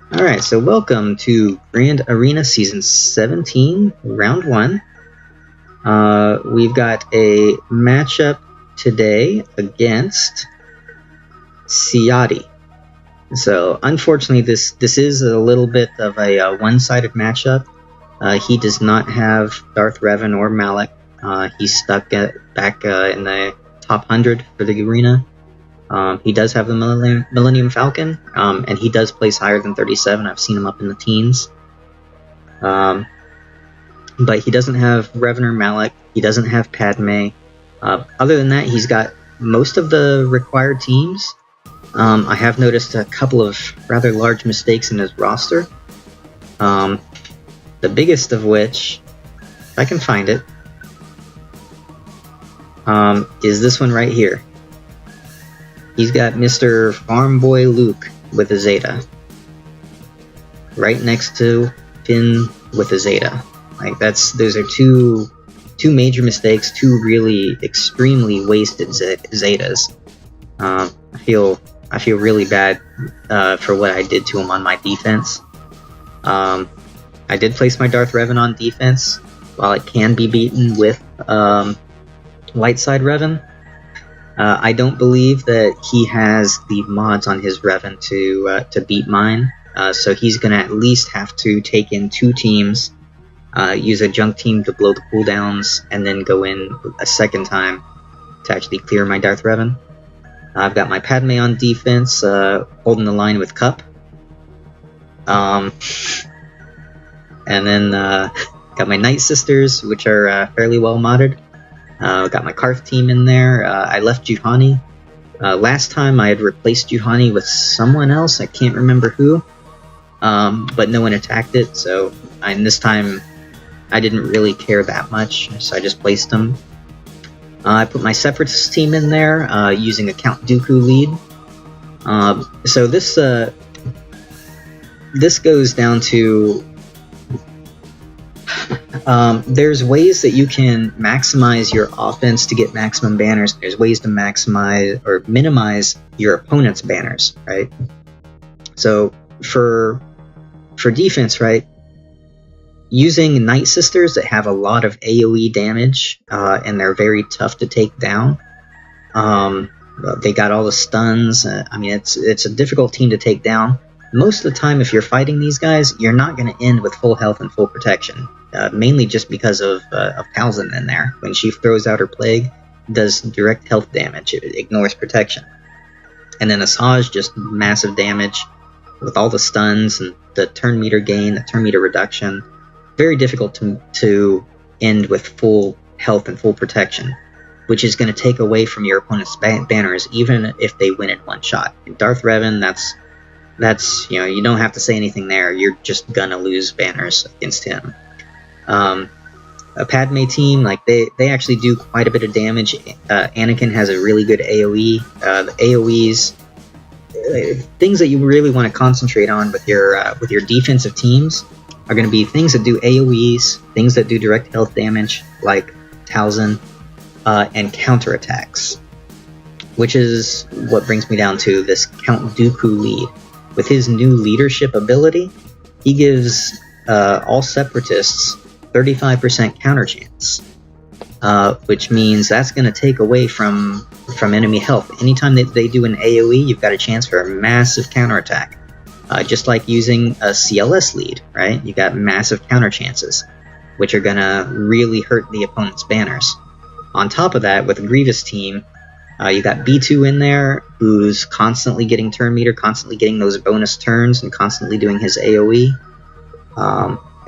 Alright, so welcome to Grand Arena Season 17, Round 1. We've got a matchup today against Siati. So, unfortunately, this is a little bit of a one-sided matchup. He does not have Darth Revan or Malak. He's stuck back in the top 100 for the arena. He does have the Millennium Falcon, and he does place higher than 37. I've seen him up in the teens. But he doesn't have Revan or Malak. He doesn't have Padme. Other than that, he's got most of the required teams. I have noticed a couple of rather large mistakes in his roster. The biggest of which, if I can find it, is this one right here. He's got Mr. Farm Boy Luke with a Zeta, right next to Finn with a Zeta. Like those are two major mistakes, two really extremely wasted Zetas. I feel really bad for what I did to him on my defense. I did place my Darth Revan on defense, while it can be beaten with light side Revan. I don't believe that he has the mods on his Revan to beat mine, so he's going to at least have to take in two teams, use a junk team to blow the cooldowns, and then go in a second time to actually clear my Darth Revan. I've got my Padme on defense, holding the line with Cup. And then got my Night Sisters, which are fairly well modded. Got my Karth team in there. I left Juhani. Last time I had replaced Juhani with someone else. I can't remember who. But no one attacked it, so this time I didn't really care that much, so I just placed them. I put my Separatist team in there, using a Count Dooku lead. So this goes down to... there's ways that you can maximize your offense to get maximum banners. There's ways to maximize or minimize your opponent's banners, right? So for defense, right, using Night Sisters that have a lot of AoE damage, and they're very tough to take down. They got all the stuns. I mean, it's a difficult team to take down. Most of the time, if you're fighting these guys, you're not going to end with full health and full protection. Mainly just because of Talzin in there. When she throws out her plague, it does direct health damage. It ignores protection. And then Asajj, just massive damage with all the stuns and the turn meter gain, the turn meter reduction. Very difficult to end with full health and full protection, which is going to take away from your opponent's banners, even if they win in one shot. And Darth Revan, that's you don't have to say anything there. You're just gonna lose banners against him. A Padme team, like they actually do quite a bit of damage. Anakin has a really good AoE. The AoEs, things that you really want to concentrate on with your defensive teams are going to be things that do AoEs, things that do direct health damage, like Talzin, and counterattacks. Which is what brings me down to this Count Dooku lead. With his new leadership ability, he gives all Separatists 35% counter chance, which means that's going to take away from enemy health. Anytime that they do an AoE, you've got a chance for a massive counterattack. Just like using a CLS lead, right? You got massive counter chances, which are going to really hurt the opponent's banners. On top of that, with a Grievous team, you got B2 in there, who's constantly getting turn meter, constantly getting those bonus turns, and constantly doing his AoE.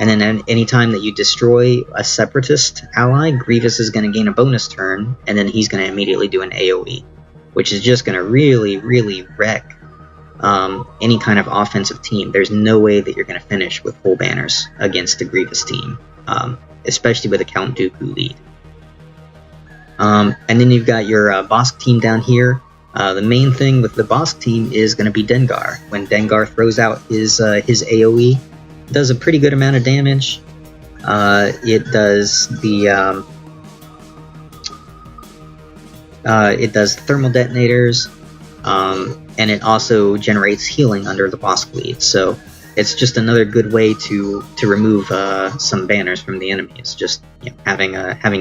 And then any time that you destroy a Separatist ally, Grievous is going to gain a bonus turn, and then he's going to immediately do an AoE, which is just going to really, really wreck any kind of offensive team. There's no way that you're going to finish with full banners against a Grievous team, especially with a Count Dooku lead. And then you've got your Bossk team down here. The main thing with the Bossk team is going to be Dengar. When Dengar throws out his AoE, it does a pretty good amount of damage. It does thermal detonators, and it also generates healing under the Bossk lead. So it's just another good way to remove some banners from the enemy. It's just, you know, having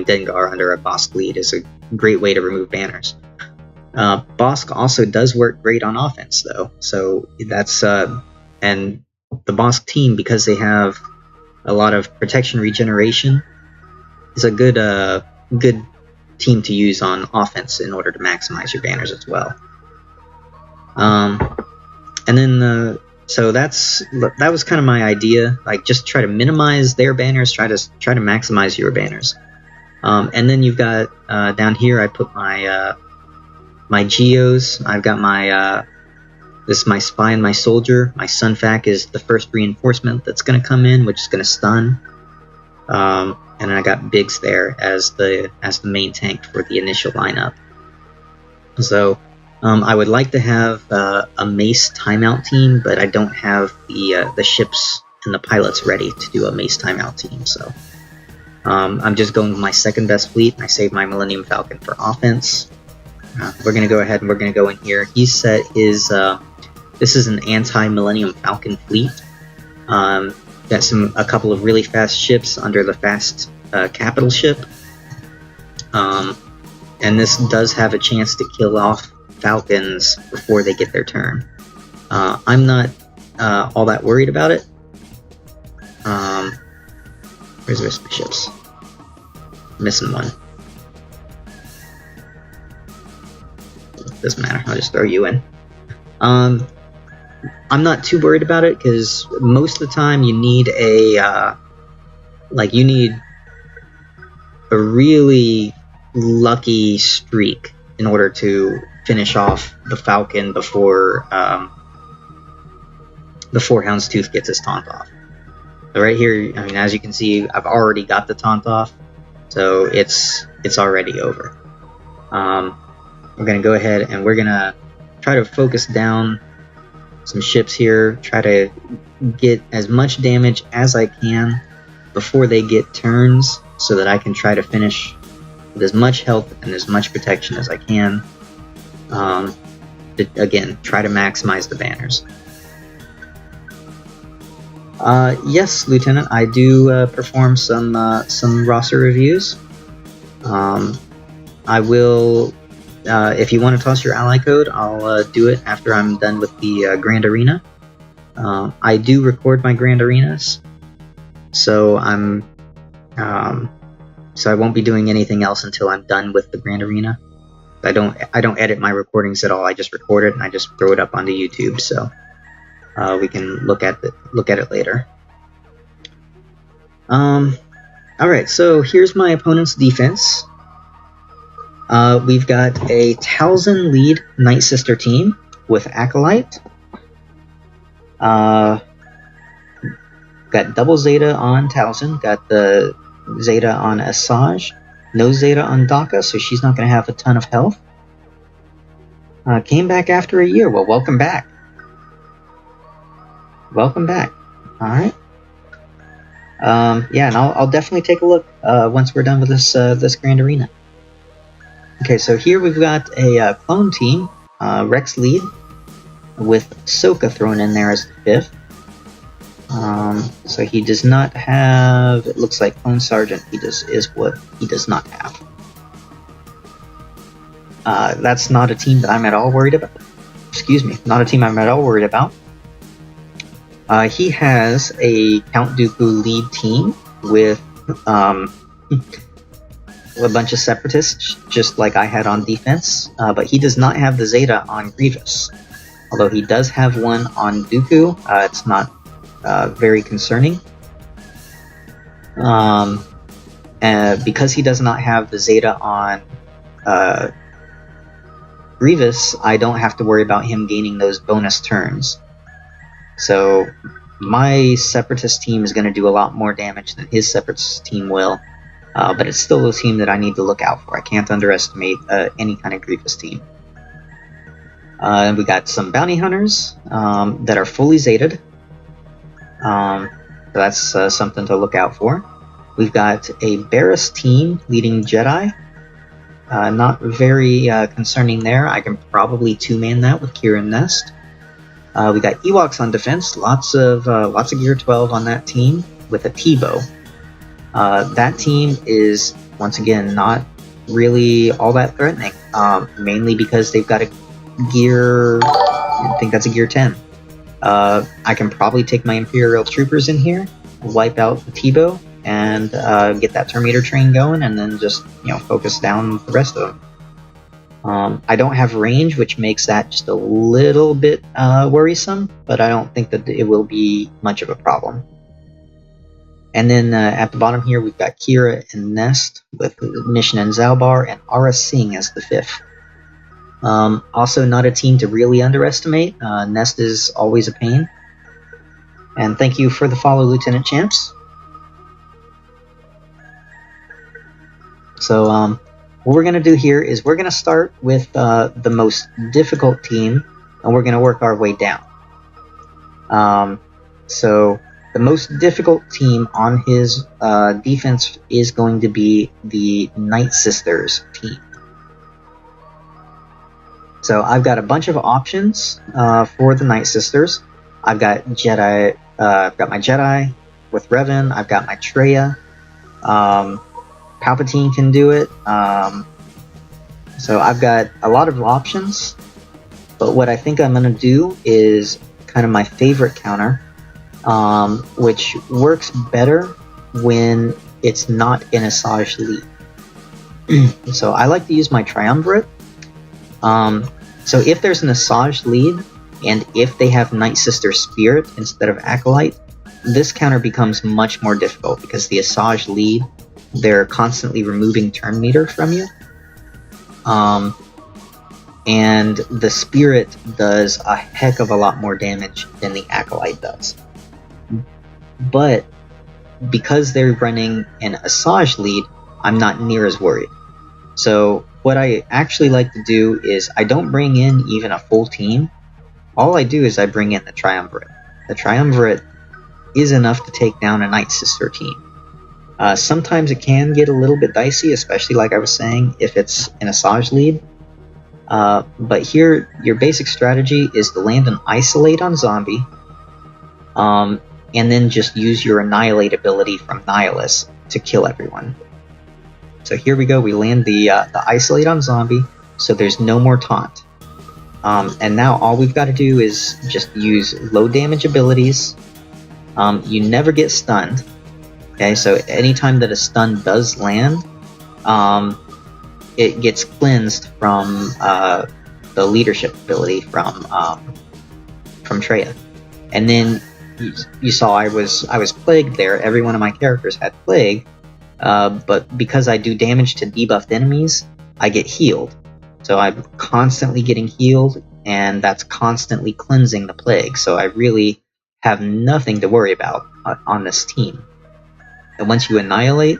Dengar under a Bosk lead is a great way to remove banners. Bosk also does work great on offense, though. So that's and the Bosk team, because they have a lot of protection regeneration, is a good team to use on offense in order to maximize your banners as well. And then so that was kind of my idea. Like, just try to minimize their banners, try to maximize your banners. And then you've got down here I put my my Geos. I've got my this is my spy and my soldier. My Sunfac is the first reinforcement that's going to come in, which is going to stun. And I got Biggs there as the main tank for the initial lineup. So I would like to have a Mace timeout team, but I don't have the ships and the pilots ready to do a Mace timeout team. So I'm just going with my second best fleet. I saved my Millennium Falcon for offense. We're going to go ahead and we're going to go in here. He's set his... this is an anti-Millennium Falcon fleet. Got a couple of really fast ships under the fast capital ship. And this does have a chance to kill off Falcons before they get their turn. I'm not all that worried about it. Where's the rest of my ships? Missing one. Doesn't matter, I'll just throw you in. I'm not too worried about it, because most of the time you need a really lucky streak in order to finish off the Falcon before Houndstooth gets his taunt off. So right here, I mean, as you can see, I've already got the taunt off, so it's already over. We're gonna go ahead and we're gonna try to focus down some ships here, try to get as much damage as I can before they get turns, so that I can try to finish with as much health and as much protection as I can. Again, try to maximize the banners. Yes, Lieutenant, I do perform some roster reviews. I will... if you want to toss your ally code, I'll do it after I'm done with the Grand Arena. I do record my Grand Arenas, so so I won't be doing anything else until I'm done with the Grand Arena. I don't edit my recordings at all. I just record it and I just throw it up onto YouTube, so we can look at it later. All right, so here's my opponent's defense. We've got a Talzin lead Night Sister team with Acolyte. Got double Zeta on Talzin, got the Zeta on Asajj, no Zeta on Daka, so she's not going to have a ton of health. Came back after a year. Well, welcome back. Welcome back. Alright. Yeah, and I'll definitely take a look once we're done with this Grand Arena. Okay, so here we've got a clone team, Rex lead, with Ahsoka thrown in there as the fifth. So he does not have... It looks like Clone Sergeant is what he does not have. That's not a team that I'm at all worried about. Excuse me, not a team I'm at all worried about. He has a Count Dooku lead team with a bunch of Separatists, just like I had on defense, but he does not have the Zeta on Grievous. Although he does have one on Dooku, it's not very concerning. Because he does not have the Zeta on Grievous, I don't have to worry about him gaining those bonus turns. So my Separatist team is going to do a lot more damage than his Separatist team will, but it's still a team that I need to look out for. I can't underestimate any kind of Grievous team. We got some Bounty Hunters that are fully Zetaed. So that's something to look out for. We've got a Barris team leading Jedi. Not very concerning there. I can probably two-man that with Qira Nest. We got Ewoks on defense. Lots of Gear 12 on that team with a T-bow. That team is once again not really all that threatening, mainly because they've got a gear. I think that's a Gear 10. I can probably take my Imperial troopers in here, wipe out the T-bow, and get that Terminator train going, and then just focus down the rest of them. I don't have range, which makes that just a little bit worrisome, but I don't think that it will be much of a problem. And then at the bottom here, we've got Qira and Nest with Mission and Zalbar, and Aura Singh as the 5th. Also not a team to really underestimate. Nest is always a pain. And thank you for the follow, Lieutenant Champs. So what we're going to do here is we're going to start with the most difficult team, and we're going to work our way down. So the most difficult team on his defense is going to be the Night Sisters team. So I've got a bunch of options for the Night Sisters. I've got Jedi. I've got my Jedi with Revan. I've got my Traya. Palpatine can do it. So I've got a lot of options. But what I think I'm going to do is kind of my favorite counter, which works better when it's not an Asajj lead. So I like to use my Triumvirate. So if there's an Asajj lead, and if they have Night Sister Spirit instead of Acolyte, this counter becomes much more difficult, because the Asajj lead, they're constantly removing turn meter from you. And the Spirit does a heck of a lot more damage than the Acolyte does. But because they're running an Asajj lead, I'm not near as worried. So what I actually like to do is I don't bring in even a full team. All I do is I bring in the Triumvirate. The Triumvirate is enough to take down a Night Sister team. Sometimes it can get a little bit dicey, especially like I was saying, if it's an Asajj lead. But here, your basic strategy is to land an Isolate on Zombie, and then just use your Annihilate ability from Nihilus to kill everyone. So here we go, we land the Isolate on Zombie, so there's no more taunt. And now all we've got to do is just use low damage abilities. You never get stunned. Okay, so anytime that a stun does land, it gets cleansed from the leadership ability from Traya. And then you saw I was plagued there. Every one of my characters had plague, but because I do damage to debuffed enemies, I get healed. So I'm constantly getting healed, and that's constantly cleansing the plague. So I really have nothing to worry about on this team. And once you annihilate,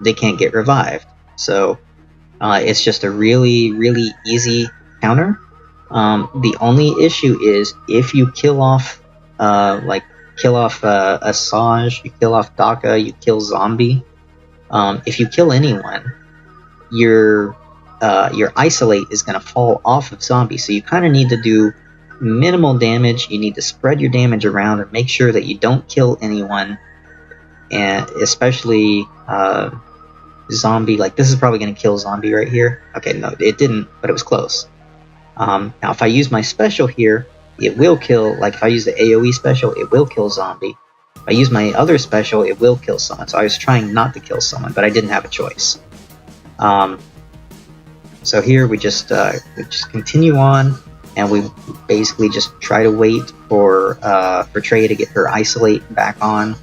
they can't get revived. So it's just a really, really easy counter. The only issue is if you kill off, Asajj, you kill off Daka, you kill Zombie. If you kill anyone, your Isolate is going to fall off of Zombie. So you kind of need to do minimal damage. You need to spread your damage around and make sure that you don't kill anyone. And especially Zombie, like this is probably going to kill Zombie right here. Okay, no, it didn't, but it was close. Now if I use my special here, it will kill, like if I use the AoE special, it will kill Zombie. If I use my other special, it will kill someone. So I was trying not to kill someone, but I didn't have a choice. So here we just continue on, and we basically just try to wait for Traya to get her Isolate back on.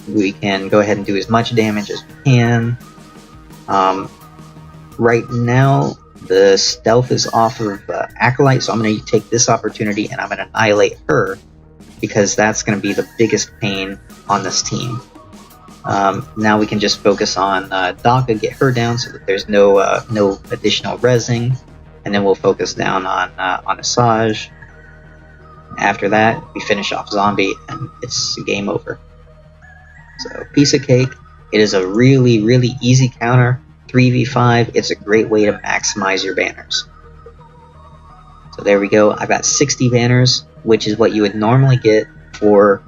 We can go ahead and do as much damage as we can. Right now, the stealth is off of Acolyte, so I'm going to take this opportunity and I'm going to annihilate her, because that's going to be the biggest pain on this team. Now we can just focus on Daka, get her down so that there's no additional rezzing, and then we'll focus down on Asajj. After that, we finish off Zombie, and it's game over. So, piece of cake. It is a really, really easy counter. 3v5, it's a great way to maximize your banners. So there we go. I've got 60 banners, which is what you would normally get for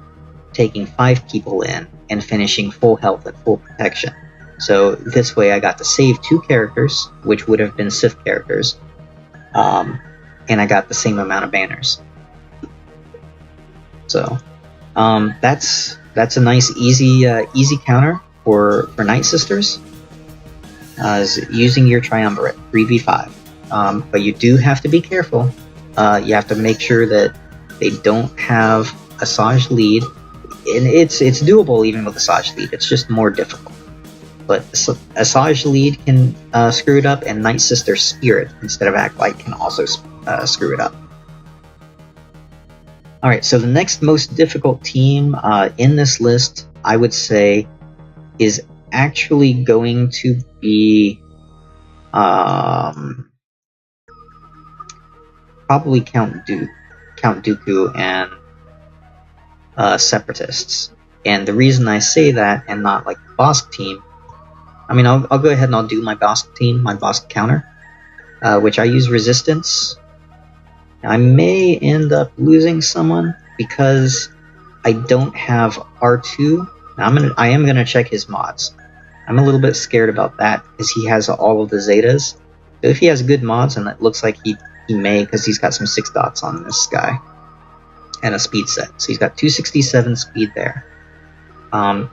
taking 5 people in and finishing full health and full protection. So this way I got to save 2 characters, which would have been Sith characters, and I got the same amount of banners. So that's a nice easy counter for Night Sisters, is using your Triumvirate 3v5. But you do have to be careful. You have to make sure that they don't have Asajj lead, and it's doable even with Asajj lead. It's just more difficult. But Asajj lead can screw it up, and Night Sister Spirit instead of Acolyte can also screw it up. Alright, so the next most difficult team in this list, I would say, is actually going to be probably Count Dooku and Separatists. And the reason I say that and not like the Bosk team, I mean, I'll go ahead and I'll do my Bosk team, my Bosk counter, which I use Resistance. I may end up losing someone because I don't have R2. I am gonna check his mods. I'm a little bit scared about that because he has all of the Zetas. So if he has good mods, and it looks like he may, because he's got some 6 dots on this guy and a speed set. So he's got 267 speed there.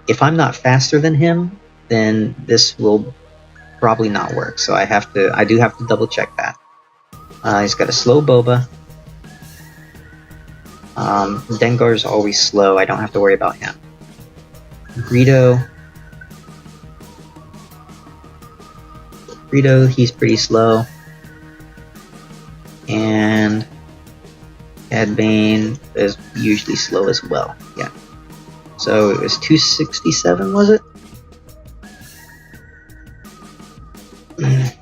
If I'm not faster than him, then this will probably not work. So I do have to double check that. He's got a slow Boba. Dengar's always slow. I don't have to worry about him. Greedo, he's pretty slow. And Cad Bane is usually slow as well. Yeah. So it was 267, was it? Mm.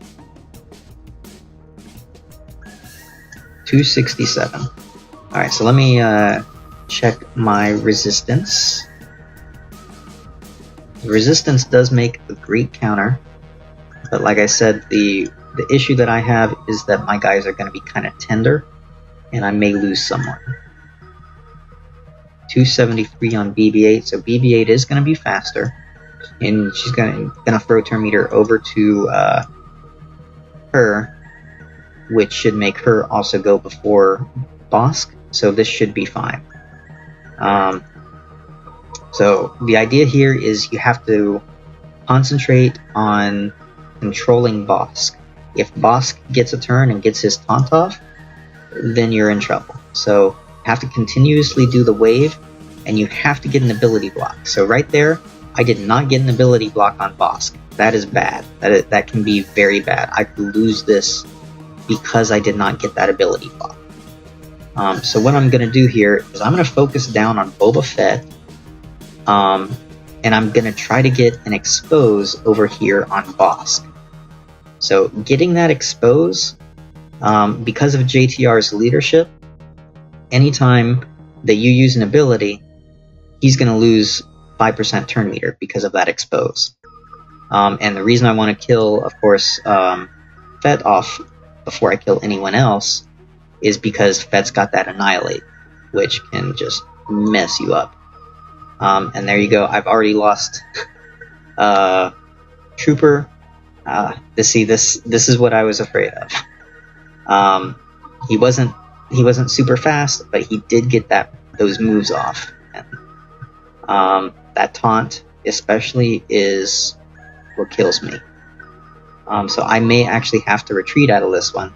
267. Alright, so let me check my resistance. The resistance does make a great counter, but like I said, the issue that I have is that my guys are going to be kind of tender, and I may lose someone. 273 on BB-8, so BB-8 is going to be faster, and she's going to throw turn meter over to her, which should make her also go before Bosk, so this should be fine. So the idea here is you have to concentrate on controlling Bosk. If Bosk gets a turn and gets his taunt off, then you're in trouble. So you have to continuously do the wave, and you have to get an ability block. So right there, I did not get an ability block on Bosk. That is bad. That can be very bad. I could lose this because I did not get that ability block. So what I'm going to do here is I'm going to focus down on Boba Fett, and I'm going to try to get an expose over here on Bosk. So getting that expose, because of JTR's leadership, anytime that you use an ability, he's going to lose 5% turn meter because of that expose. And the reason I want to kill, of course, Fett off before I kill anyone else is because Fett's got that Annihilate, which can just mess you up. And there you go. I've already lost Trooper. This is what I was afraid of. He wasn't super fast, but he did get those moves off. And, that taunt especially is what kills me. So I may actually have to retreat out of this one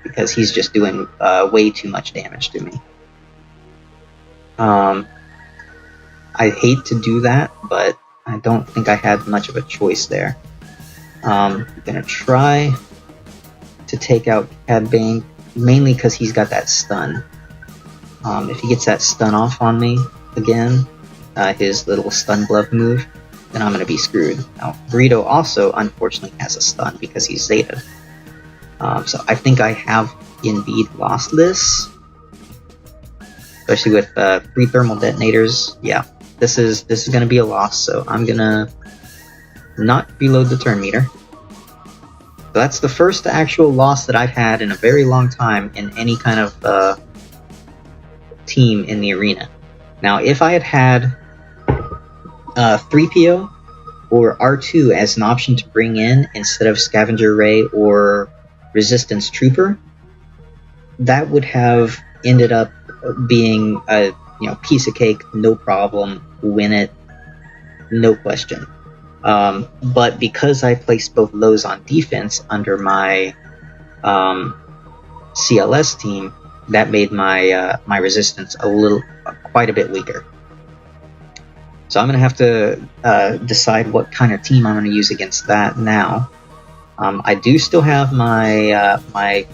because he's just doing way too much damage to me. I hate to do that, but I don't think I had much of a choice there. I'm gonna try to take out Cad Bane, mainly because he's got that stun. If he gets that stun off on me again, his little stun glove move, then I'm gonna be screwed. Now, Greedo also, unfortunately, has a stun because he's Zeta. So I think I have indeed lost this, especially with 3 thermal detonators. Yeah, this is going to be a loss. So I'm gonna not reload the turn meter. So that's the first actual loss that I've had in a very long time in any kind of team in the arena. Now, if I had had 3PO or R2 as an option to bring in instead of Scavenger Ray or Resistance Trooper, that would have ended up being a piece of cake, no problem, win it, no question. But because I placed both of those on defense under my CLS team, that made my my resistance quite a bit weaker. So I'm going to have to decide what kind of team I'm going to use against that now. I do still have my my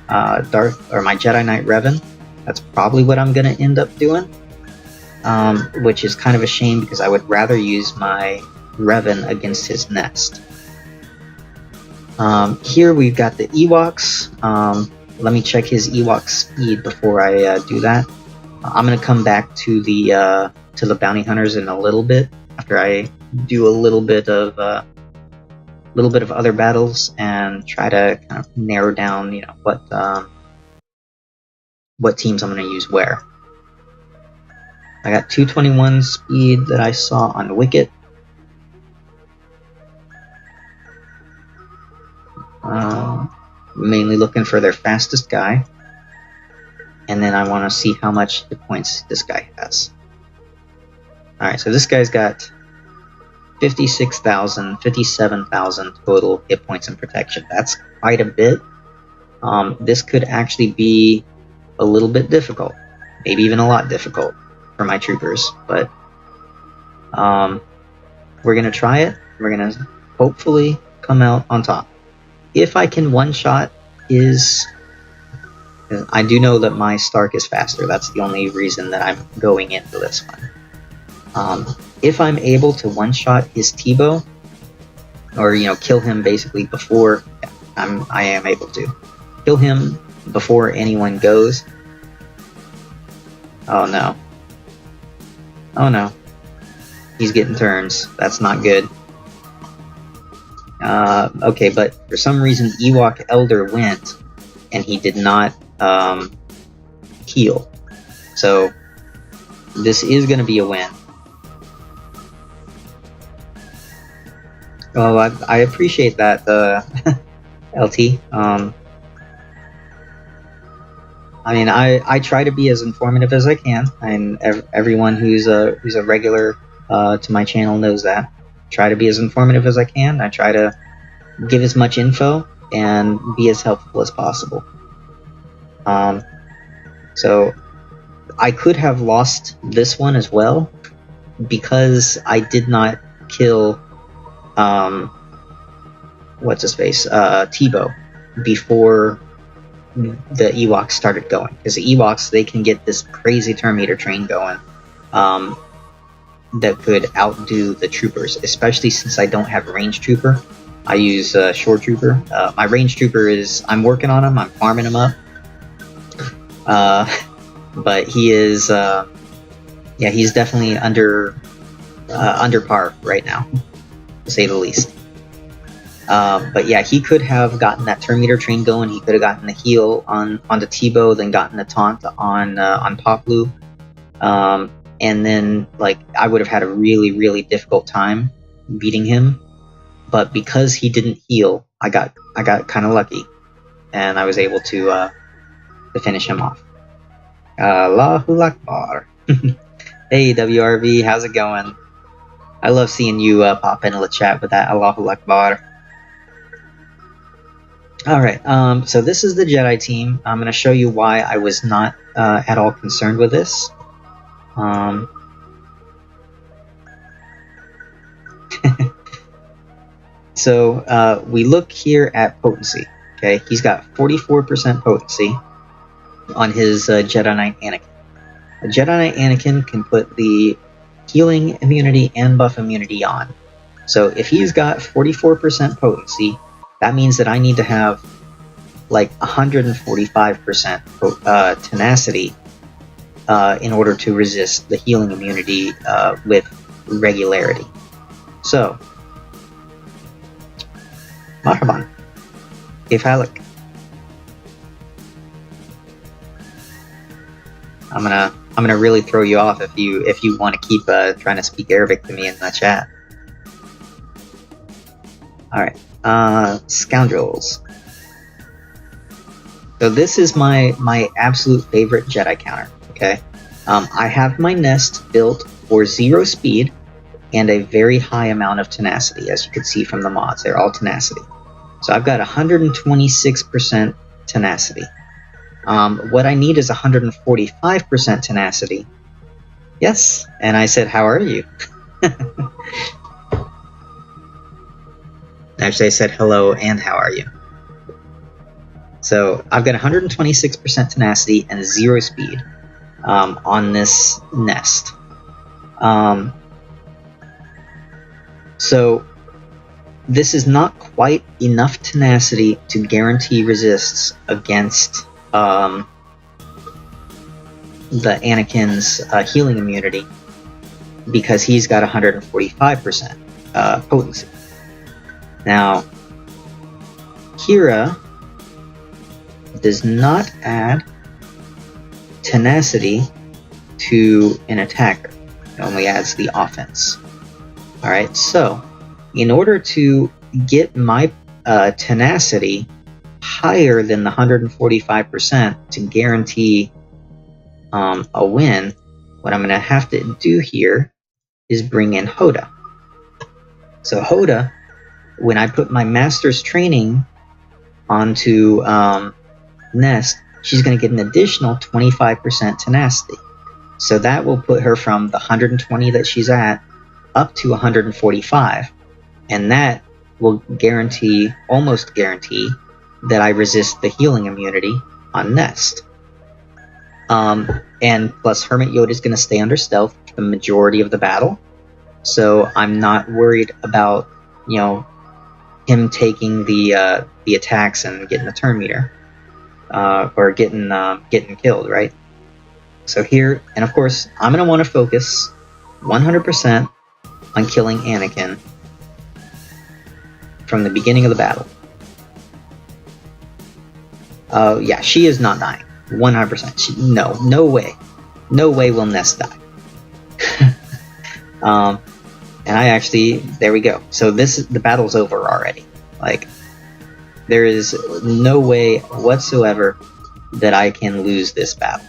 Jedi Knight Revan. That's probably what I'm going to end up doing, which is kind of a shame because I would rather use my Revan against his nest. Here we've got the Ewoks. Let me check his Ewok speed before I do that. I'm going to come back to the bounty hunters in a little bit after I do a little bit of other battles and try to kind of narrow down, what teams I'm going to use where. I got 221 speed that I saw on Wicket. Mainly looking for their fastest guy. And then I want to see how much hit points this guy has. Alright, so this guy's got 56,000, 57,000 total hit points and protection. That's quite a bit. This could actually be a little bit difficult. Maybe even a lot difficult for my troopers. But we're going to try it. We're going to hopefully come out on top. If I can one-shot I do know that my Stark is faster. That's the only reason that I'm going into this one. If I'm able to one-shot his T-bow, or kill him basically before I am able to kill him before anyone goes. Oh no! Oh no! He's getting turns. That's not good. Okay, but for some reason Ewok Elder went, and he did not heal. So this is going to be a win. Oh, I appreciate that, LT. I mean, I try to be as informative as I can, and everyone who's a regular to my channel knows that. Try to be as informative as I can. I try to give as much info and be as helpful as possible. So I could have lost this one as well because I did not kill what's his face, T-bow before the Ewoks started going. Because the Ewoks, they can get this crazy Terminator train going that could outdo the troopers, especially since I don't have range trooper. I use shore trooper. My range trooper I'm working on him. I'm farming him up. But he is, he's definitely under par right now, to say the least. But yeah, he could have gotten that Terminator train going. He could have gotten the heal on the T-bow, then gotten the taunt on Poplu. And then, I would have had a really, really difficult time beating him. But because he didn't heal, I got kind of lucky, and I was able to finish him off. Allahu Akbar. Hey WRV, how's it going? I love seeing you pop into the chat with that Allahu Akbar. Alright, so this is the Jedi team. I'm going to show you why I was not at all concerned with this. So we look here at potency. Okay, he's got 44% potency on his Jedi Knight Anakin. A Jedi Knight Anakin can put the healing immunity and buff immunity on. So if he's got 44% potency, that means that I need to have 145% tenacity in order to resist the healing immunity with regularity. So Marhaban. Kif halik? I'm gonna really throw you off if you want to keep trying to speak Arabic to me in the chat. All right, scoundrels. So this is my absolute favorite Jedi counter. Okay, I have my nest built for 0 speed and a very high amount of tenacity, as you can see from the mods. They're all tenacity. So I've got 126% tenacity. What I need is 145% tenacity. Yes, and I said, how are you? Actually, I said hello and how are you? So I've got 126% tenacity and 0 speed on this nest. So this is not quite enough tenacity to guarantee resists against the Anakin's healing immunity, because he's got 145% potency. Now, Qira does not add tenacity to an attacker. It only adds the offense. Alright, so in order to get my tenacity higher than the 145% to guarantee a win, what I'm going to have to do here is bring in Hoda. So Hoda, when I put my master's training onto Nest, she's going to get an additional 25% tenacity. So that will put her from the 120 that she's at up to 145. And that will guarantee, almost guarantee, that I resist the healing immunity on Nest. And plus Hermit Yoda is going to stay under stealth the majority of the battle. So I'm not worried about, you know, him taking the attacks and getting the turn meter. Or getting killed, right? So here, and of course, I'm going to want to focus 100% on killing Anakin from the beginning of the battle. Yeah, she is not dying. 100%. No way. No way will Nest die. And I actually, there we go. So the battle's over already. Like, there is no way whatsoever that I can lose this battle.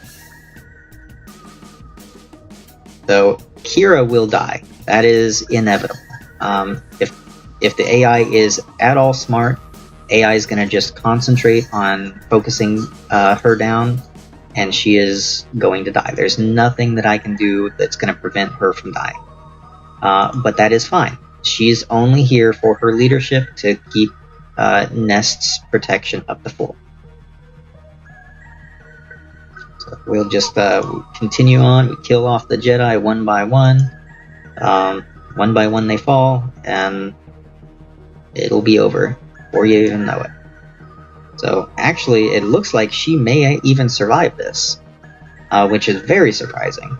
So Qira will die. That is inevitable. If the AI is at all smart, AI is going to just concentrate on focusing her down, and she is going to die. There's nothing that I can do that's going to prevent her from dying. But that is fine. She's only here for her leadership to keep Nest's protection up to full. So we'll just continue on. We kill off the Jedi one by one. One by one they fall, and it'll be over before you even know it. So actually, it looks like she may even survive this, which is very surprising.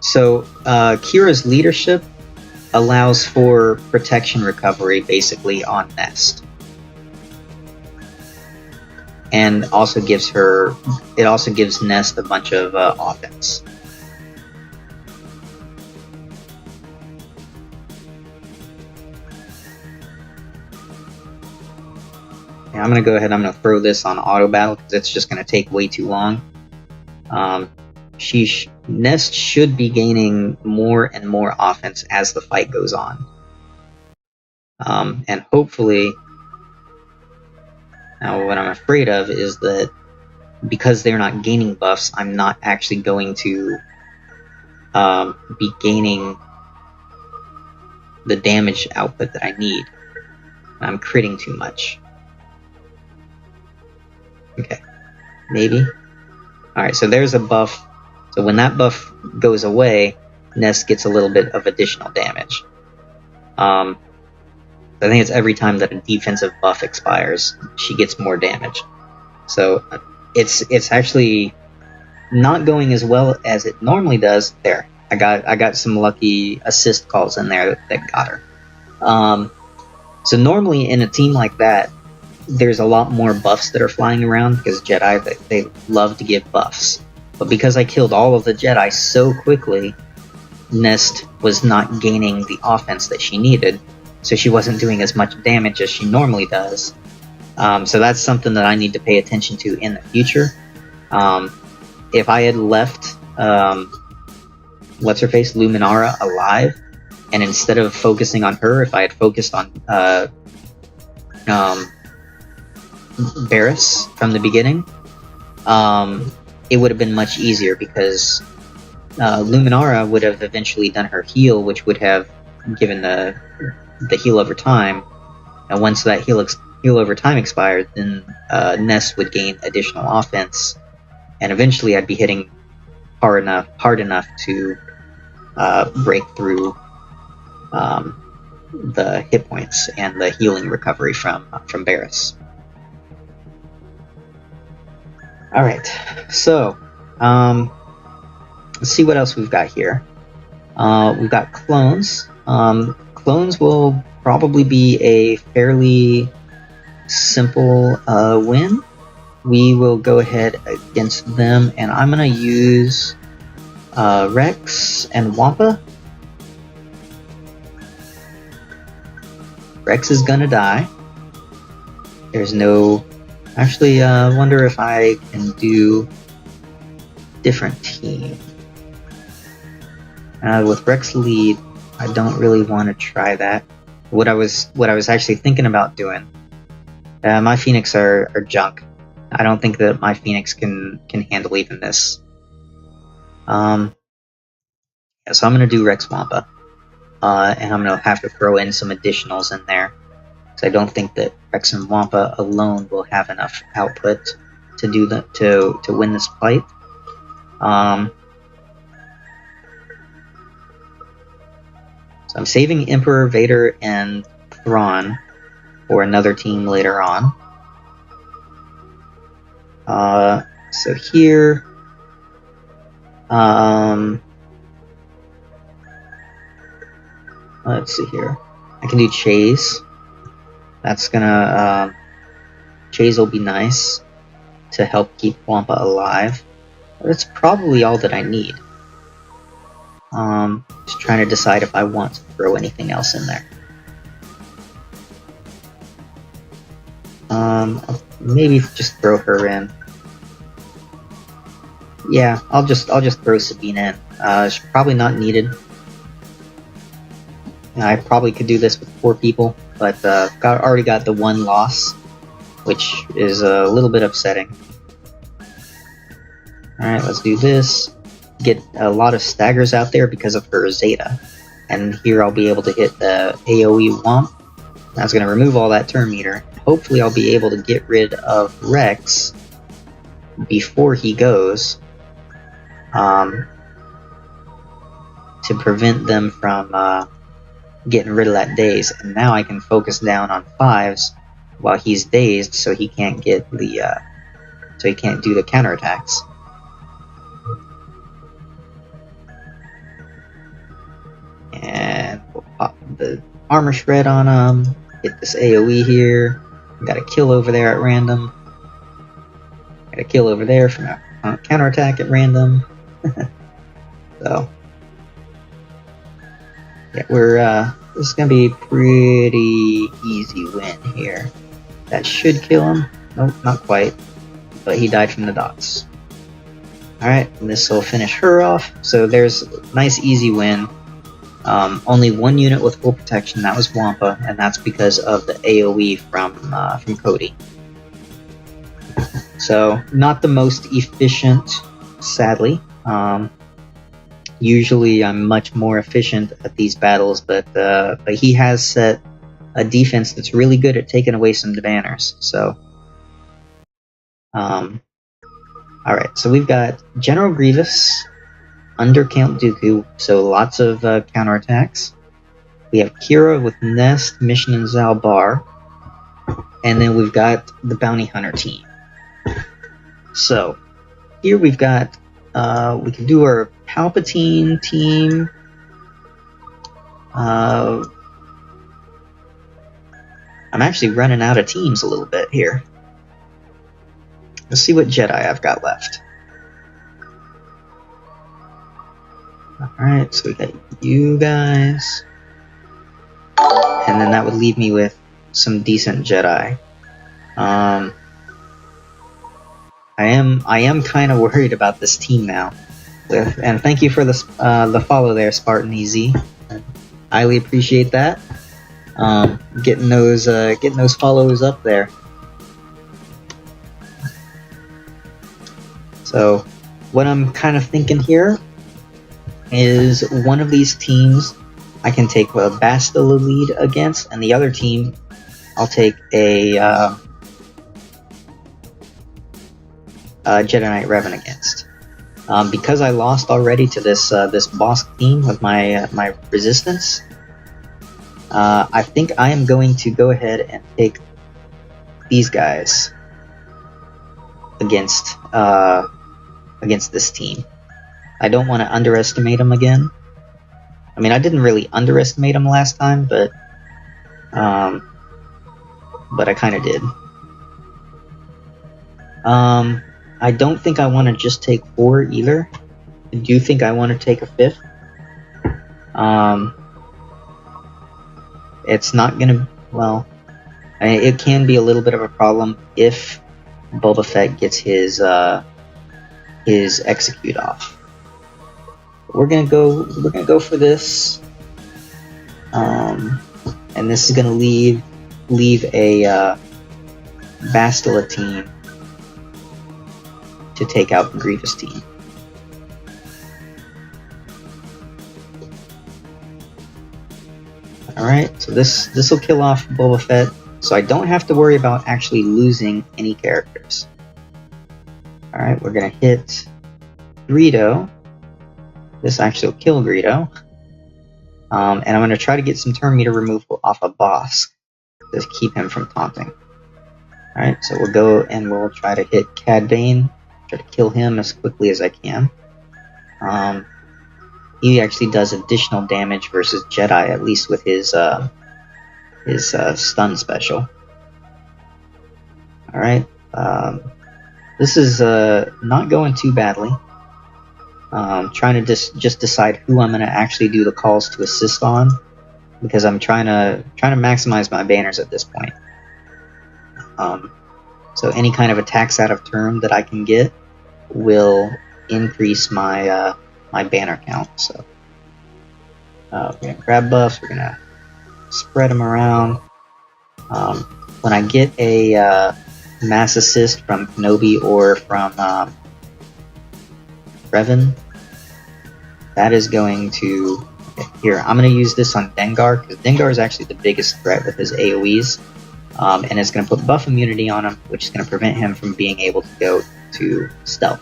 So Qira's leadership allows for protection recovery basically on Nest, and also gives Nest a bunch of offense. Yeah, I'm gonna go ahead. I'm gonna throw this on auto battle because it's just gonna take way too long. Nest should be gaining more and more offense as the fight goes on. And hopefully, now what I'm afraid of is that because they're not gaining buffs, I'm not actually going to be gaining the damage output that I need. I'm critting too much. Okay, maybe. Alright, so there's a buff. So when that buff goes away, Nest gets a little bit of additional damage. I think it's every time that a defensive buff expires, she gets more damage. So it's actually not going as well as it normally does. There, I got some lucky assist calls in there that got her. So normally in a team like that, there's a lot more buffs that are flying around because Jedi, they love to give buffs. But because I killed all of the Jedi so quickly, Nest was not gaining the offense that she needed, so she wasn't doing as much damage as she normally does. So that's something that I need to pay attention to in the future. If I had left what's-her-face, Luminara, alive, and instead of focusing on her, if I had focused on Barriss from the beginning, it would have been much easier because Luminara would have eventually done her heal, which would have given the heal over time. And once that heal over time expired, then Ness would gain additional offense, and eventually I'd be hitting hard enough to break through the hit points and the healing recovery from Barriss. Alright, so let's see what else we've got here. We've got clones. Clones will probably be a fairly simple win. We will go ahead against them, and I'm going to use Rex and Wampa. Rex is going to die. There's no... Actually, I wonder if I can do different team. With Rex lead, I don't really want to try that. What I was actually thinking about doing. My Phoenix are junk. I don't think that my Phoenix can handle even this. Yeah, so I'm gonna do Rex Wampa, and I'm gonna have to throw in some additionals in there. I don't think that Rex and Wampa alone will have enough output to do to win this fight. So I'm saving Emperor, Vader, and Thrawn for another team later on. So here, let's see here. I can do Chase. That's gonna, Chase will be nice to help keep Wampa alive. That's probably all that I need. Just trying to decide if I want to throw anything else in there. Maybe just throw her in. Yeah, I'll just throw Sabine in. She's probably not needed. I probably could do this with 4 people, but already got the 1 loss, which is a little bit upsetting. Alright, let's do this. Get a lot of staggers out there because of her Zeta. And here I'll be able to hit the AoE Womp. That's going to remove all that turn meter. Hopefully I'll be able to get rid of Rex before he goes, to prevent them from getting rid of that Daze. And now I can focus down on 5s while he's dazed, so he can't get the so he can't do the counterattacks. And we'll pop the armor shred on him. Get this AoE here. Got a kill over there at random. Got a kill over there from a counterattack at random. So yeah, this is gonna be a pretty easy win here. That should kill him. Nope, not quite. But he died from the dots. Alright, and this will finish her off. So there's a nice easy win. Only 1 unit with full protection, that was Wampa, and that's because of the AoE from Cody. So, not the most efficient, sadly. Usually I'm much more efficient at these battles, but he has set a defense that's really good at taking away some banners. So, alright, so we've got General Grievous under Count Dooku, so lots of counterattacks. We have Qira with Nest, Mission, and Zalbar. And then we've got the Bounty Hunter team. So, here we've got we can do our Palpatine team. I'm actually running out of teams a little bit here. Let's see what Jedi I've got left. Alright, so we got you guys. And then that would leave me with some decent Jedi. I am kind of worried about this team now. And thank you for the follow there, Spartan EZ. I highly appreciate that. Getting those follows up there. So, what I'm kind of thinking here is one of these teams I can take a Bastilla lead against, and the other team I'll take a Jedi Knight Revan against. Because I lost already to this boss team with my resistance, I think I am going to go ahead and take these guys against this team. I don't want to underestimate them again. I mean, I didn't really underestimate them last time, but I kind of did. I don't think I want to just take 4 either. I do think I want to take a 5th. It's not gonna, well, it can be a little bit of a problem if Boba Fett gets his execute off. We're gonna go for this, and this is gonna leave a Bastilla team to take out the Grievous team. Alright, so this will kill off Boba Fett, so I don't have to worry about actually losing any characters. Alright, we're gonna hit Greedo. This actually will kill Greedo. And I'm gonna try to get some turn meter removal off of Boss to keep him from taunting. Alright, so we'll go and we'll try to hit Cad Bane, try to kill him as quickly as I can. He actually does additional damage versus Jedi, at least with his stun special. Alright, this is not going too badly. Trying to just decide who I'm going to actually do the calls to assist on, because I'm trying to maximize my banners at this point. So any kind of attacks out of turn that I can get will increase my my banner count. So we're gonna grab buffs. We're gonna spread them around. When I get a mass assist from Kenobi or from Revan, that is going to... Here, I'm going to use this on Dengar, because Dengar is actually the biggest threat with his AoEs, and it's going to put buff immunity on him, which is going to prevent him from being able to go to stealth.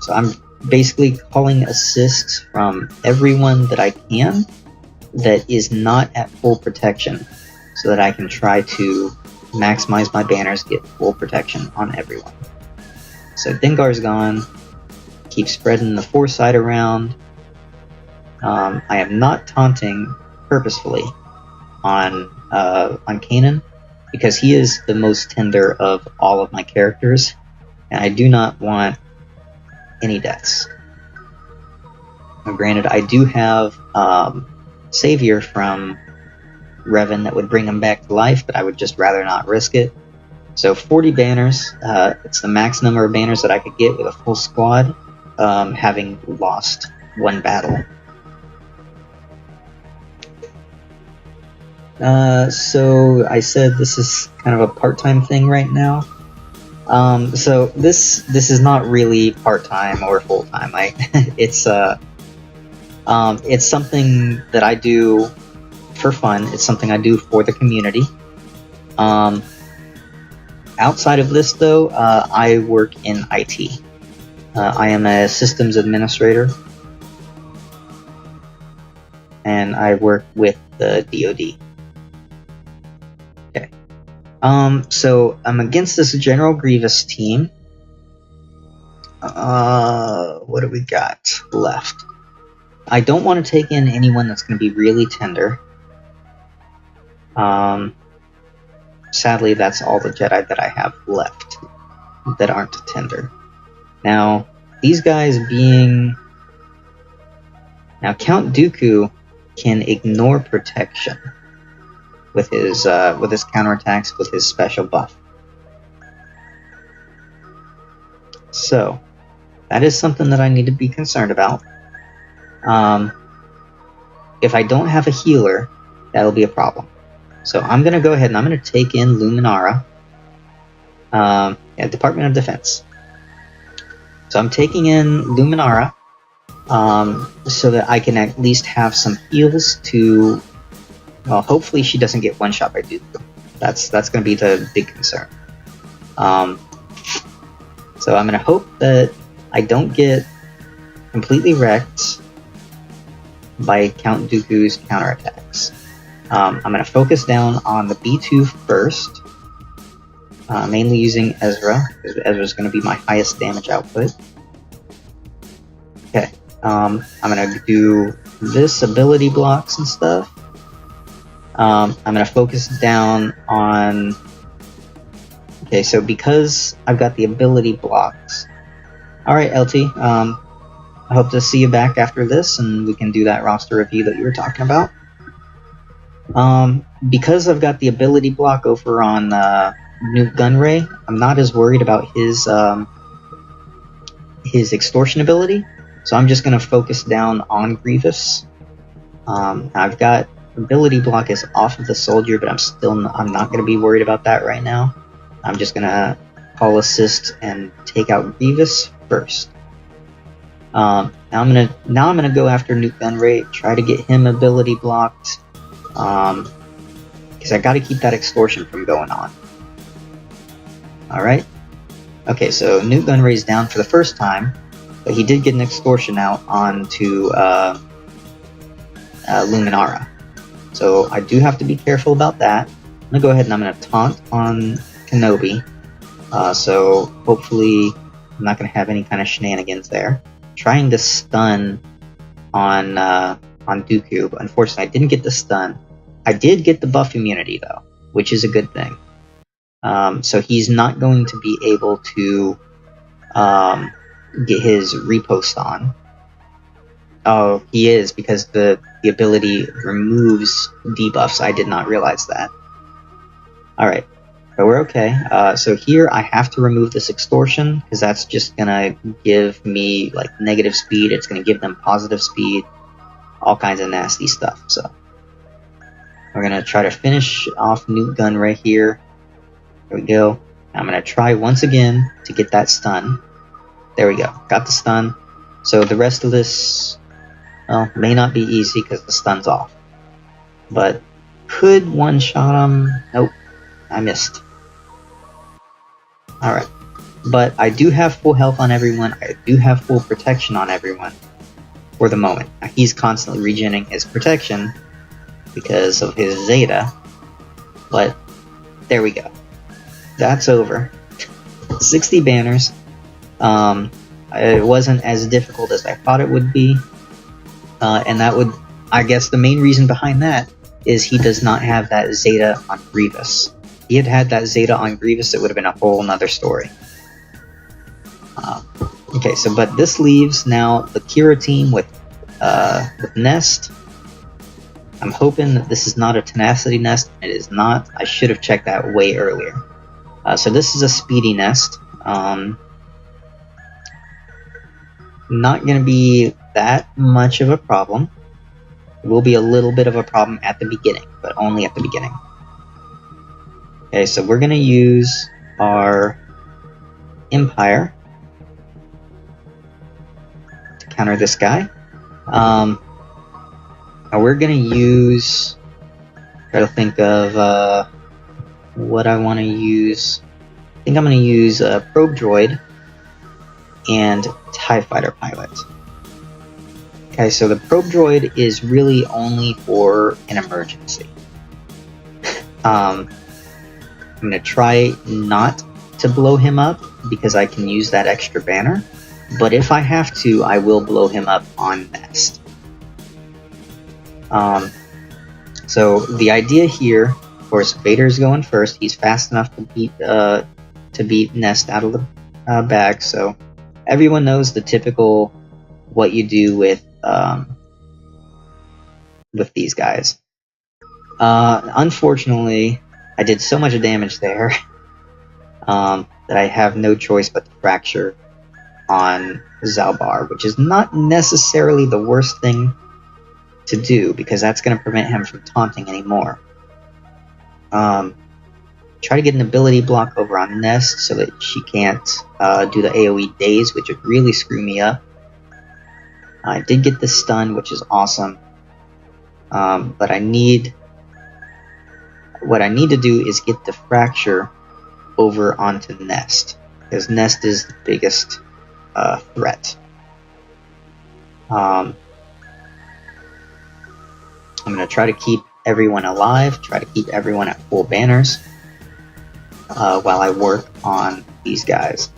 So I'm basically calling assists from everyone that I can that is not at full protection, so that I can try to maximize my banners, get full protection on everyone. So Dengar's gone. Keep spreading the foresight around. I am not taunting purposefully on Kanan, because he is the most tender of all of my characters, and I do not want any deaths. Now, granted, I do have Savior from Revan that would bring him back to life, but I would just rather not risk it. So 40 banners, it's the max number of banners that I could get with a full squad, having lost one battle. So I said this is kind of a part-time thing right now. So this is not really part-time or full-time. It's something that I do for fun. It's something I do for the community. Outside of this, though, I work in IT. I am a systems administrator, and I work with the DoD. Okay. So I'm against this General Grievous team. What do we got left? I don't want to take in anyone that's going to be really tender. Sadly, that's all the Jedi that I have left that aren't tender. Now, these guys being... Now, Count Dooku can ignore protection with his counterattacks, with his special buff. So, that is something that I need to be concerned about. If I don't have a healer, that'll be a problem. So I'm going to go ahead and I'm going to take in Luminara. Department of Defense. So I'm taking in Luminara so that I can at least have some heals to... Well, hopefully she doesn't get one shot by Dooku. That's going to be the big concern. So I'm going to hope that I don't get completely wrecked by Count Dooku's counterattacks. I'm going to focus down on the B2 first, mainly using Ezra, because Ezra's going to be my highest damage output. Okay, I'm going to do this ability blocks and stuff. I'm going to focus down on... Okay, so because I've got the ability blocks... Alright, LT, I hope to see you back after this, and we can do that roster review that you were talking about. Because I've got the ability block over on Nuke Gunray, I'm not as worried about his extortion ability, so I'm just going to focus down on Grievous. I've got ability block is off of the soldier, but I'm not going to be worried about that right now. I'm just going to call assist and take out Grievous first. Now I'm gonna go after Nuke Gunray, try to get him ability blocked, because I got to keep that extortion from going on. All right. Okay, so Nuke Gunray's down for the first time, but he did get an extortion out onto Luminara. So I do have to be careful about that. I'm gonna go ahead and I'm gonna taunt on Kenobi. So hopefully I'm not gonna have any kind of shenanigans there. Trying to stun on Dooku, but unfortunately I didn't get the stun. I did get the buff immunity though, which is a good thing. So he's not going to be able to get his repost on. Oh, he is, because the ability removes debuffs. I did not realize that. Alright, but we're okay. So here I have to remove this extortion, because that's just gonna give me like negative speed. It's gonna give them positive speed. All kinds of nasty stuff. So we're gonna try to finish off Nuke Gun right here. There we go. I'm gonna try once again to get that stun. There we go. Got the stun. So the rest of this, well, may not be easy because the stun's off. But could one-shot him? Nope. I missed. Alright. But I do have full health on everyone. I do have full protection on everyone. For the moment. Now, he's constantly regenerating his protection because of his Zeta. But there we go. That's over. 60 banners. It wasn't as difficult as I thought it would be. And that would, I guess the main reason behind that is he does not have that Zeta on Grievous. If he had that Zeta on Grievous, it would have been a whole nother story. Okay, so but this leaves now the Qira team with Nest. I'm hoping that this is not a Tenacity Nest. It is not. I should have checked that way earlier. So this is a Speedy Nest. Not going to be that much of a problem. It will be a little bit of a problem at the beginning, but only at the beginning. Okay, so we're going to use our Empire to counter this guy. Now we're going to use... Try to think of what I want to use. I think I'm going to use a Probe Droid and TIE Fighter Pilot. Okay, so the Probe Droid is really only for an emergency. I'm going to try not to blow him up because I can use that extra banner. but if I have to, I will blow him up on Nest. So the idea here, of course, Vader's going first. He's fast enough to beat Nest out of the bag. So everyone knows the typical what you do with these guys. Unfortunately, I did so much damage there that I have no choice but to fracture on Zalbar, which is not necessarily the worst thing to do, because that's going to prevent him from taunting anymore. Try to get an ability block over on Nest so that she can't do the AoE Daze, which would really screw me up. I did get the stun, which is awesome. But what I need to do is get the fracture over onto Nest, because Nest is the biggest threat. I'm going to try to keep everyone alive, try to keep everyone at full banners while I work on these guys.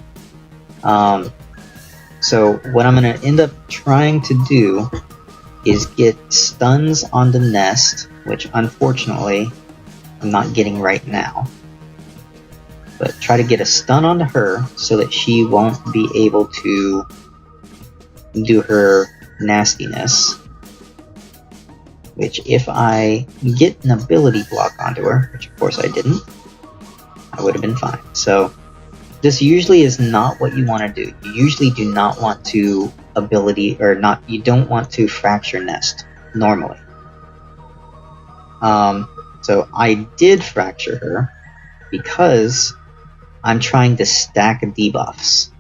So what I'm going to end up trying to do is get stuns on the Nest, which unfortunately I'm not getting right now. But try to get a stun onto her so that she won't be able to do her nastiness. Which, if I get an ability block onto her, which of course I didn't, I would have been fine. So this usually is not what you want to do. You usually do not want to you don't want to fracture Nest normally. So I did fracture her because I'm trying to stack debuffs.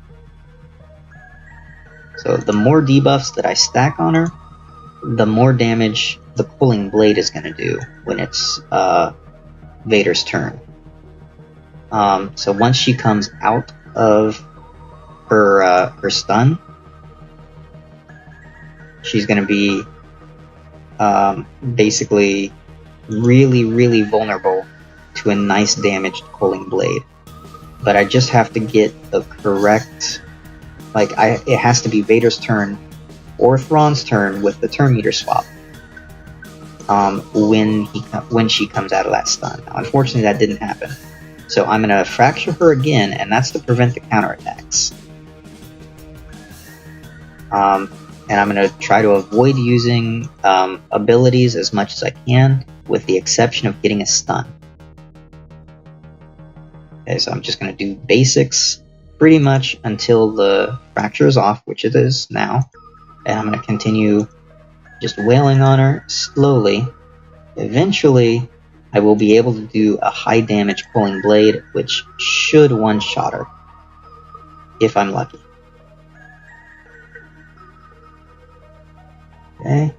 So the more debuffs that I stack on her, the more damage the Pulling Blade is going to do when it's Vader's turn. So once she comes out of her stun, she's going to be basically really, really vulnerable to a nice damaged Pulling Blade. But I just have to get the correct... it has to be Vader's turn or Thrawn's turn with the turn meter swap when she comes out of that stun. Now, unfortunately, that didn't happen. So I'm going to fracture her again, and that's to prevent the counterattacks. And I'm going to try to avoid using abilities as much as I can, with the exception of getting a stun. Okay, so I'm just going to do basics pretty much until the fracture is off, which it is now. And I'm going to continue just wailing on her slowly. Eventually, I will be able to do a high damage Pulling Blade, which should one-shot her, if I'm lucky. Okay.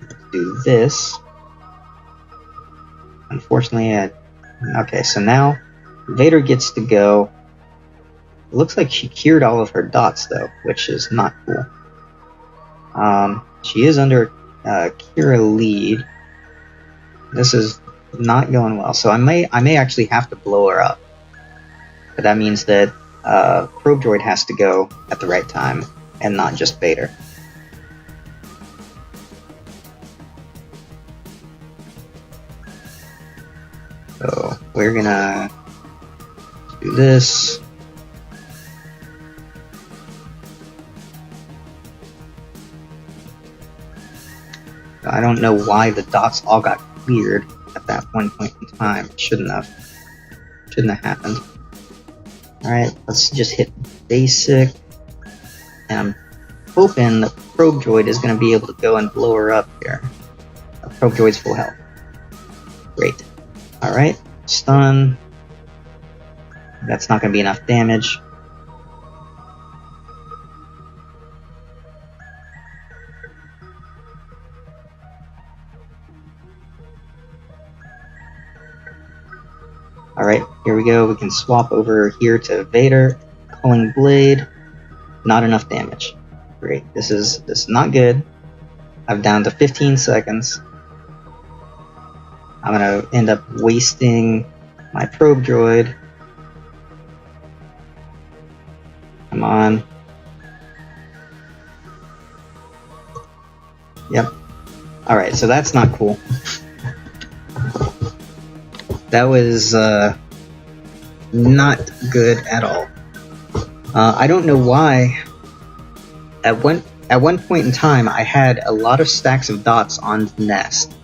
Let's do this. Unfortunately, okay, so now Vader gets to go. It looks like she cured all of her dots, though, which is not cool. She is under Qira lead. This is not going well, so I may actually have to blow her up. But that means that Probe Droid has to go at the right time, and not just Vader. So we're gonna do this. I don't know why the dots all got cleared at that one point in time. It shouldn't have happened. Alright, let's just hit basic. And I'm hoping the Probe Droid is going to be able to go and blow her up here. The Probe Droid's full health. Great. Alright, stun. That's not going to be enough damage. Alright, here we go. We can swap over here to Vader. Pulling Blade. Not enough damage. Great. This is not good. I'm down to 15 seconds. I'm going to end up wasting my Probe Droid. Come on. Yep. Alright, so that's not cool. That was not good at all. I don't know why. At one point in time, I had a lot of stacks of dots on the nest,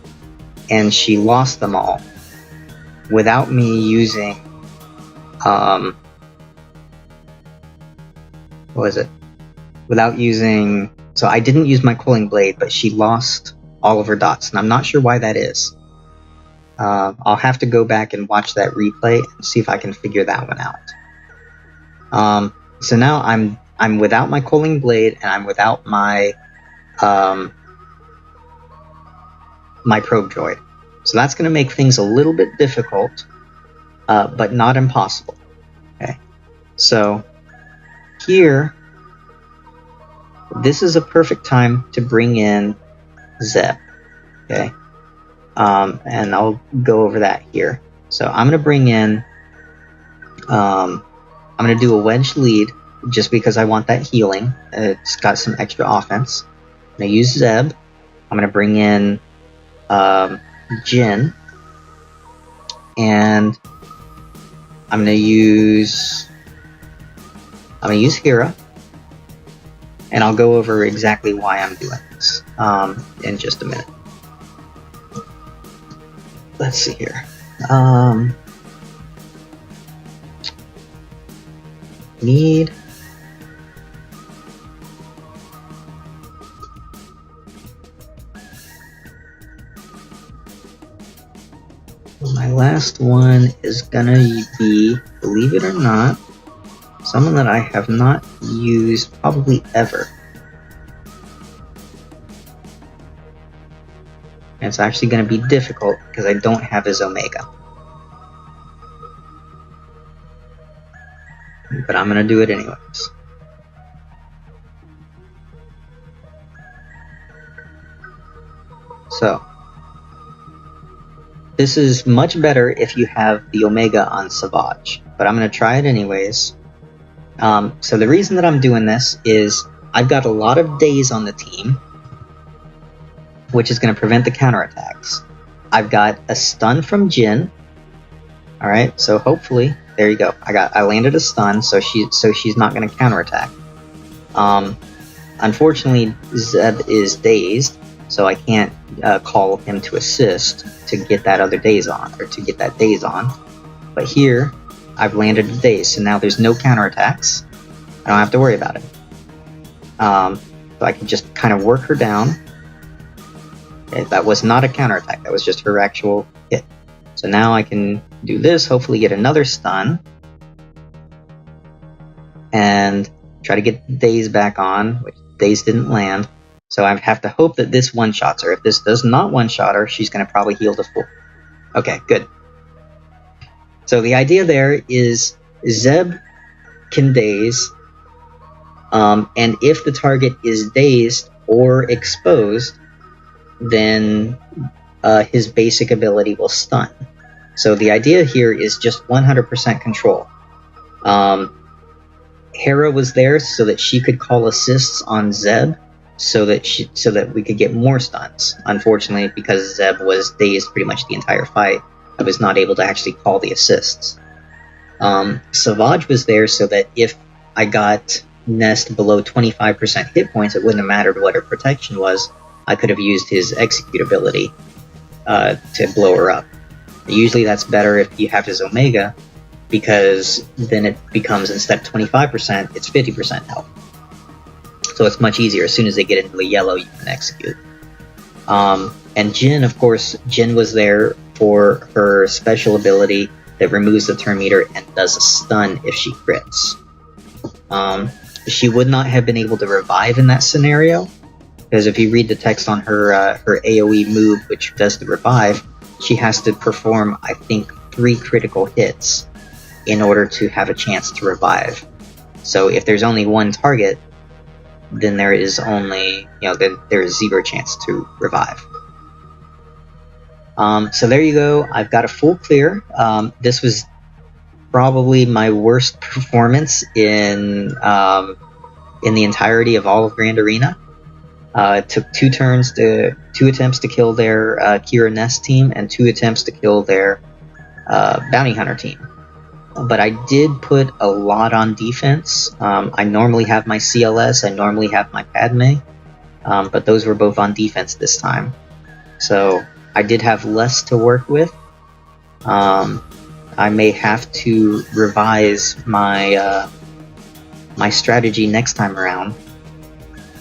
and she lost them all without me using, what was it? Without using, so I didn't use my culling blade, but she lost all of her dots, and I'm not sure why that is. I'll have to go back and watch that replay and see if I can figure that one out. So now I'm without my culling blade, and I'm without my my probe droid. So that's going to make things a little bit difficult, but not impossible. Okay. So here, this is a perfect time to bring in Zeb. Okay. And I'll go over that here. So I'm going to bring in, I'm going to do a wedge lead just because I want that healing. It's got some extra offense. I'm going to use Zeb. I'm going to bring in Jin. And I'm going to use Qira. And I'll go over exactly why I'm doing this in just a minute. Let's see here. Need my last one is gonna be, believe it or not, someone that I have not used probably ever. And it's actually going to be difficult because I don't have his Omega. But I'm going to do it anyways. So, this is much better if you have the Omega on SWGOH, but I'm going to try it anyways. So the reason that I'm doing this is I've got a lot of Daze on the team, which is going to prevent the counterattacks. I've got a stun from Jin. Alright, so hopefully, there you go. I landed a stun, so she's not going to counterattack. Unfortunately, Zeb is dazed, so I can't call him to assist to get that other Daze on, or to get that Daze on. But here, I've landed a Daze, so now there's no counterattacks. I don't have to worry about it. So I can just kind of work her down. Okay, that was not a counterattack, that was just her actual hit. So now I can do this, hopefully get another stun, and try to get Daze back on, which Daze didn't land. So I have to hope that this one-shots her. If this does not one-shot her, she's going to probably heal to full. Okay, good. So the idea there is Zeb can Daze, and if the target is dazed or exposed, then his basic ability will stun. So the idea here is just 100% control. Hera was there so that she could call assists on Zeb, so that we could get more stuns. Unfortunately, because Zeb was dazed pretty much the entire fight, I was not able to actually call the assists. SWGOH was there so that if I got Nest below 25% hit points, it wouldn't have mattered what her protection was. I could have used his execute ability to blow her up. Usually that's better if you have his Omega, because then it becomes, instead of 25%, it's 50% health. So it's much easier. As soon as they get into the yellow, you can execute. And Jin, of course, Jin was there for her special ability that removes the turn meter and does a stun if she crits. She would not have been able to revive in that scenario, because if you read the text on her her AoE move, which does the revive, she has to perform, I think, 3 critical hits in order to have a chance to revive. So if there's only one target, then there is only, then there is 0 chance to revive. So there you go. I've got a full clear. This was probably my worst performance in the entirety of all of Grand Arena. It took 2 attempts to kill their Qira Nest team and 2 attempts to kill their Bounty Hunter team. But I did put a lot on defense. I normally have my CLS, I normally have my Padme, but those were both on defense this time. So I did have less to work with. I may have to revise my my strategy next time around.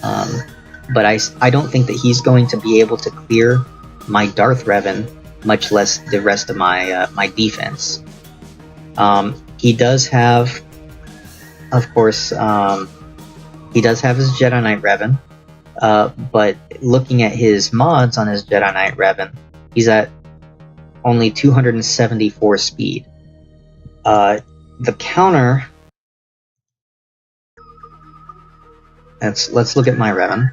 But I don't think that he's going to be able to clear my Darth Revan, much less the rest of my my defense. He does have, of course, he does have his Jedi Knight Revan, but looking at his mods on his Jedi Knight Revan, he's at only 274 speed. The counter... Let's look at my Revan.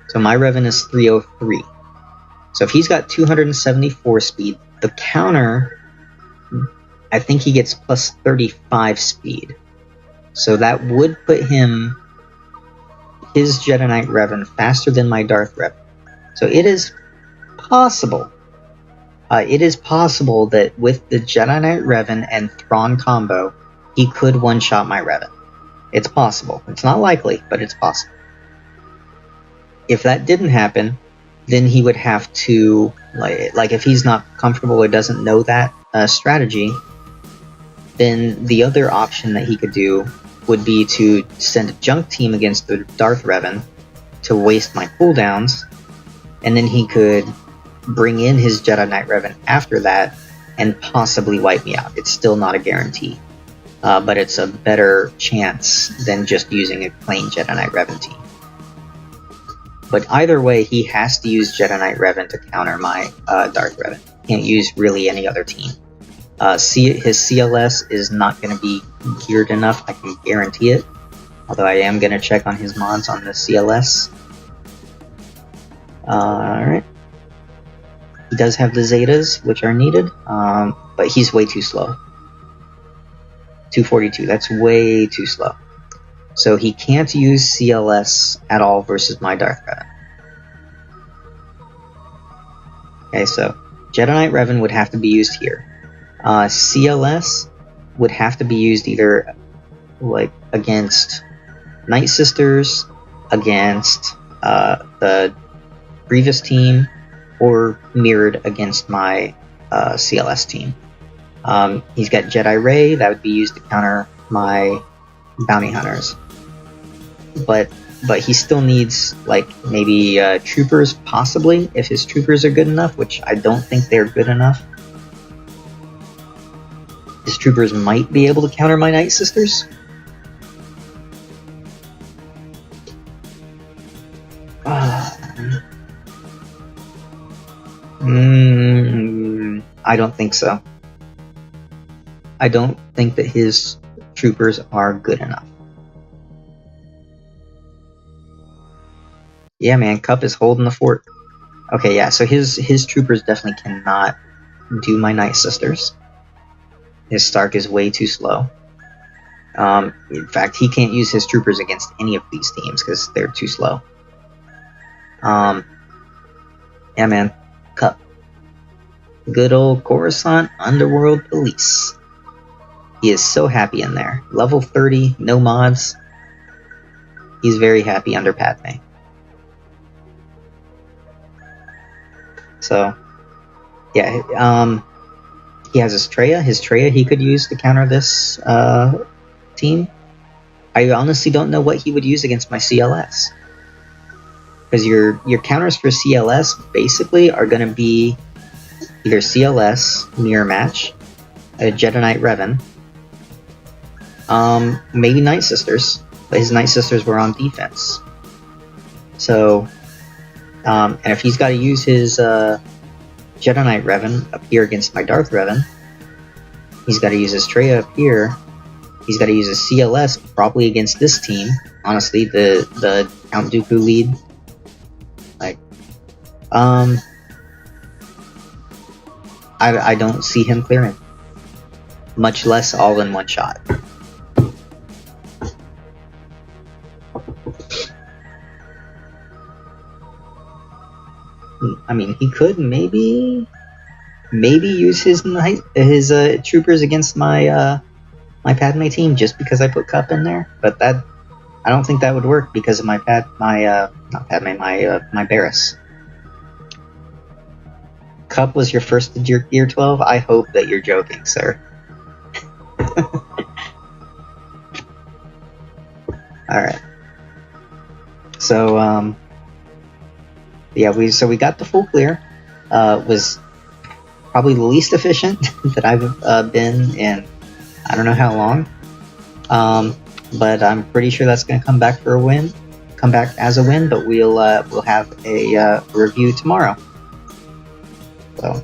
So my Revan is 303. So if he's got 274 speed, the counter, I think he gets plus 35 speed. So that would put him, his Jedi Knight Revan, faster than my Darth Revan. So it is possible. It is possible that with the Jedi Knight Revan and Thrawn combo, he could one-shot my Revan. It's possible. It's not likely, but it's possible. If that didn't happen, then he would have to, like if he's not comfortable or doesn't know that strategy, then the other option that he could do would be to send a junk team against the Darth Revan to waste my cooldowns, and then he could bring in his Jedi Knight Revan after that and possibly wipe me out. It's still not a guarantee, but it's a better chance than just using a plain Jedi Knight Revan team. But either way, he has to use Jedi Knight Revan to counter my Darth Revan. Can't use really any other team. His CLS is not going to be geared enough, I can guarantee it. Although I am going to check on his mods on the CLS. Alright. He does have the Zetas, which are needed, but he's way too slow. 242, that's way too slow. So he can't use CLS at all versus my Darth Revan. Okay, so Jedi Knight Revan would have to be used here. CLS would have to be used either like against Night Sisters, against the Grievous team, or mirrored against my CLS team. He's got Jedi Ray, that would be used to counter my Bounty Hunters. But he still needs, like, maybe Troopers, possibly, if his Troopers are good enough, which I don't think they're good enough. His Troopers might be able to counter my Night Sisters. I don't think so. I don't think that his Troopers are good enough. Yeah, man, Cup is holding the fort. Okay, yeah, so his Troopers definitely cannot do my Night Sisters. His Stark is way too slow. In fact, he can't use his Troopers against any of these teams because they're too slow. Yeah, man, Cup. Good old Coruscant Underworld Police. He is so happy in there. Level 30, no mods. He's very happy under Padme. So, yeah, he has his Traya. His Traya he could use to counter this team. I honestly don't know what he would use against my CLS. Because your counters for CLS basically are going to be either CLS, Mirror Match, a Jedi Knight Revan, maybe Night Sisters, but his Night Sisters were on defense. So, and if he's got to use his Jedi Knight Revan up here against my Darth Revan, he's got to use his Traya up here. He's got to use his CLS probably against this team. Honestly, the Count Dooku lead. Like, I don't see him clearing. Much less all in one shot. I mean, he could maybe use his troopers against my my Padme team just because I put Cup in there, but that I don't think that would work because of my Barris. Cup was your first year 12? I hope that you're joking, sir. Alright. So, yeah, we got the full clear. Was probably the least efficient that I've been in I don't know how long. But I'm pretty sure that's going to come back as a win, but we'll have a review tomorrow. So